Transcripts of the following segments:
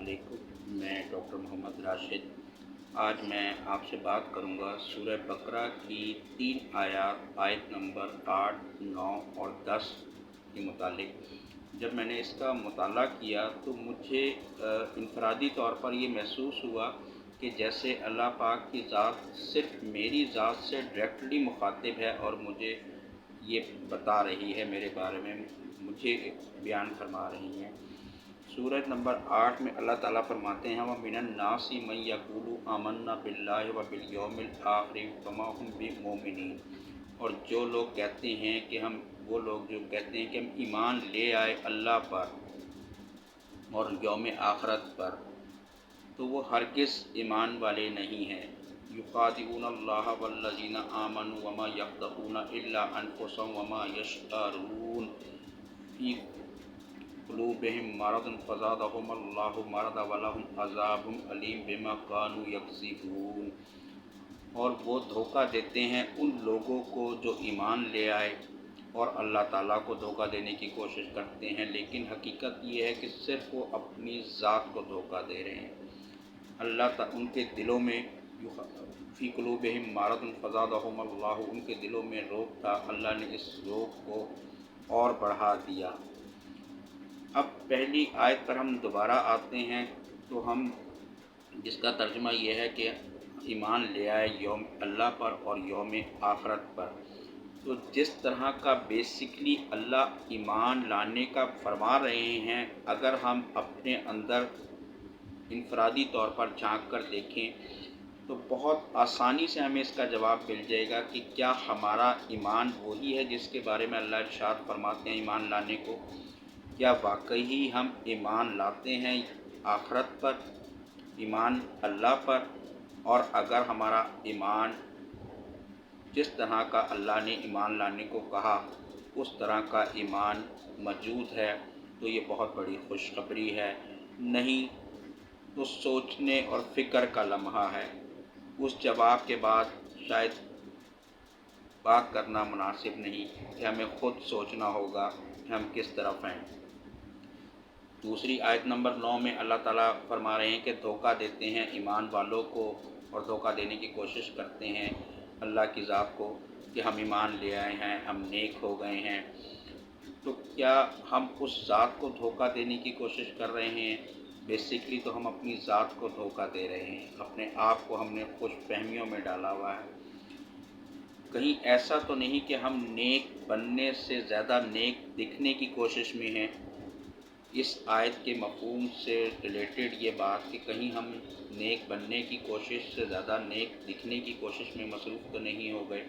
علیکم، میں ڈاکٹر محمد راشد۔ آج میں آپ سے بات کروں گا سورہ بقرہ کی 3 آیات، آیت نمبر 8، 9 اور 10 کے متعلق۔ جب میں نے اس کا مطالعہ کیا تو مجھے انفرادی طور پر یہ محسوس ہوا کہ جیسے اللہ پاک کی ذات صرف میری ذات سے ڈائریکٹلی مخاطب ہے اور مجھے یہ بتا رہی ہے، میرے بارے میں مجھے بیان فرما رہی ہیں۔ سورۃ نمبر 8 میں اللہ تعالیٰ فرماتے ہیں وَمِنَ النَّاسِ مَن يَقُولُ آمَنَّا بِاللَّهِ وَبِالْيَوْمِ الْآخِرِ وَمَا هُم بِمُؤْمِنِينَ، اور جو لوگ کہتے ہیں کہ وہ لوگ جو کہتے ہیں کہ ہم ایمان لے آئے اللہ پر اور یوم آخرت پر، تو وہ ہرگز ایمان والے نہیں ہیں۔ يُخَادِعُونَ اللَّهَ وَالَّذِينَ آمَنُوا وَمَا يَخْدَعُونَ إِلَّا أَنفُسَهُمْ وَمَا يَشْعُرُونَ فِي قلوبہم مرض فزادہم اللہ مرضا ولہم عذاب علیم بما کانوا یکذبون۔ اور وہ دھوکہ دیتے ہیں ان لوگوں کو جو ایمان لے آئے اور اللہ تعالیٰ کو دھوکہ دینے کی کوشش کرتے ہیں، لیکن حقیقت یہ ہے کہ صرف وہ اپنی ذات کو دھوکہ دے رہے ہیں۔ اللہ تعالیٰ ان کے دلوں میں فی قلوبہم مرض فزادہم اللہ، ان کے دلوں میں روگ تھا، اللہ نے اس روگ کو اور بڑھا دیا۔ اب پہلی آیت پر ہم دوبارہ آتے ہیں تو ہم جس کا ترجمہ یہ ہے کہ ایمان لے آئے یوم اللہ پر اور یوم آخرت پر۔ تو جس طرح کا بیسکلی اللہ ایمان لانے کا فرما رہے ہیں، اگر ہم اپنے اندر انفرادی طور پر جھانک کر دیکھیں تو بہت آسانی سے ہمیں اس کا جواب مل جائے گا کہ کیا ہمارا ایمان وہی ہے جس کے بارے میں اللہ ارشاد فرماتے ہیں ایمان لانے کو؟ کیا واقعی ہم ایمان لاتے ہیں آخرت پر، ایمان اللہ پر؟ اور اگر ہمارا ایمان جس طرح کا اللہ نے ایمان لانے کو کہا اس طرح کا ایمان موجود ہے تو یہ بہت بڑی خوشخبری ہے، نہیں تو سوچنے اور فکر کا لمحہ ہے۔ اس جواب کے بعد شاید بات کرنا مناسب نہیں کہ ہمیں خود سوچنا ہوگا کہ ہم کس طرف ہیں۔ دوسری آیت نمبر 9 میں اللہ تعالیٰ فرما رہے ہیں کہ دھوکہ دیتے ہیں ایمان والوں کو اور دھوکہ دینے کی کوشش کرتے ہیں اللہ کی ذات کو کہ ہم ایمان لے آئے ہیں، ہم نیک ہو گئے ہیں۔ تو کیا ہم اس ذات کو دھوکہ دینے کی کوشش کر رہے ہیں؟ بیسکلی تو ہم اپنی ذات کو دھوکہ دے رہے ہیں، اپنے آپ کو ہم نے خوش فہمیوں میں ڈالا ہوا ہے۔ کہیں ایسا تو نہیں کہ ہم نیک بننے سے زیادہ نیک دکھنے کی کوشش میں ہیں؟ اس آیت کے مفہوم سے ریلیٹڈ یہ بات کہ کہیں ہم نیک بننے کی کوشش سے زیادہ نیک دکھنے کی کوشش میں مصروف تو نہیں ہو گئے؟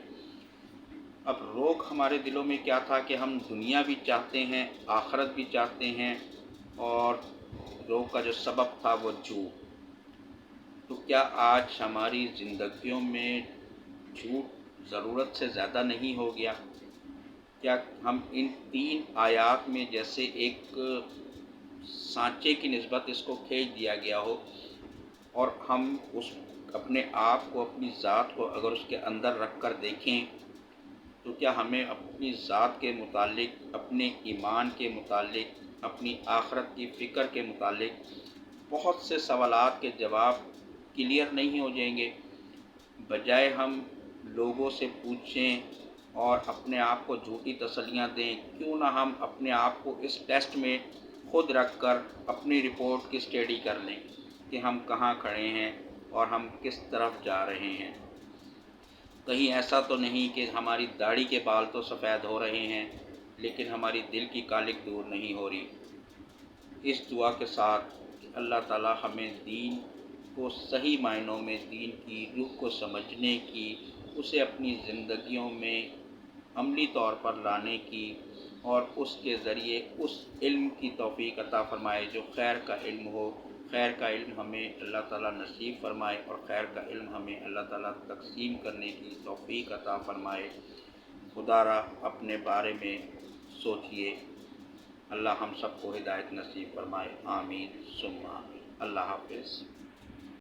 اب روگ ہمارے دلوں میں کیا تھا کہ ہم دنیا بھی چاہتے ہیں، آخرت بھی چاہتے ہیں، اور روگ کا جو سبب تھا وہ جھوٹ۔ تو کیا آج ہماری زندگیوں میں جھوٹ ضرورت سے زیادہ نہیں ہو گیا؟ کیا ہم ان 3 آیات میں جیسے ایک سانچے کی نسبت اس کو کھینچ دیا گیا ہو اور ہم اپنے آپ کو، اپنی ذات کو اگر اس کے اندر رکھ کر دیکھیں تو کیا ہمیں اپنی ذات کے متعلق، اپنے ایمان کے متعلق، اپنی آخرت کی فکر کے متعلق بہت سے سوالات کے جواب کلیئر نہیں ہو جائیں گے؟ بجائے ہم لوگوں سے پوچھیں اور اپنے آپ کو جھوٹی تسلیاں دیں، کیوں نہ ہم اپنے آپ کو اس ٹیسٹ میں خود رکھ کر اپنی رپورٹ کی اسٹڈی کر لیں کہ ہم کہاں کھڑے ہیں اور ہم کس طرف جا رہے ہیں۔ کہیں ایسا تو نہیں کہ ہماری داڑھی کے بال تو سفید ہو رہے ہیں لیکن ہماری دل کی کالک دور نہیں ہو رہی؟ اس دعا کے ساتھ کہ اللہ تعالیٰ ہمیں دین کو صحیح معنوں میں، دین کی روح کو سمجھنے کی، اسے اپنی زندگیوں میں عملی طور پر لانے کی اور اس کے ذریعے اس علم کی توفیق عطا فرمائے جو خیر کا علم ہو۔ خیر کا علم ہمیں اللہ تعالیٰ نصیب فرمائے اور خیر کا علم ہمیں اللہ تعالیٰ تقسیم کرنے کی توفیق عطا فرمائے۔ خدا را اپنے بارے میں سوچئے، اللہ ہم سب کو ہدایت نصیب فرمائے، آمین ثم آمین۔ اللہ حافظ۔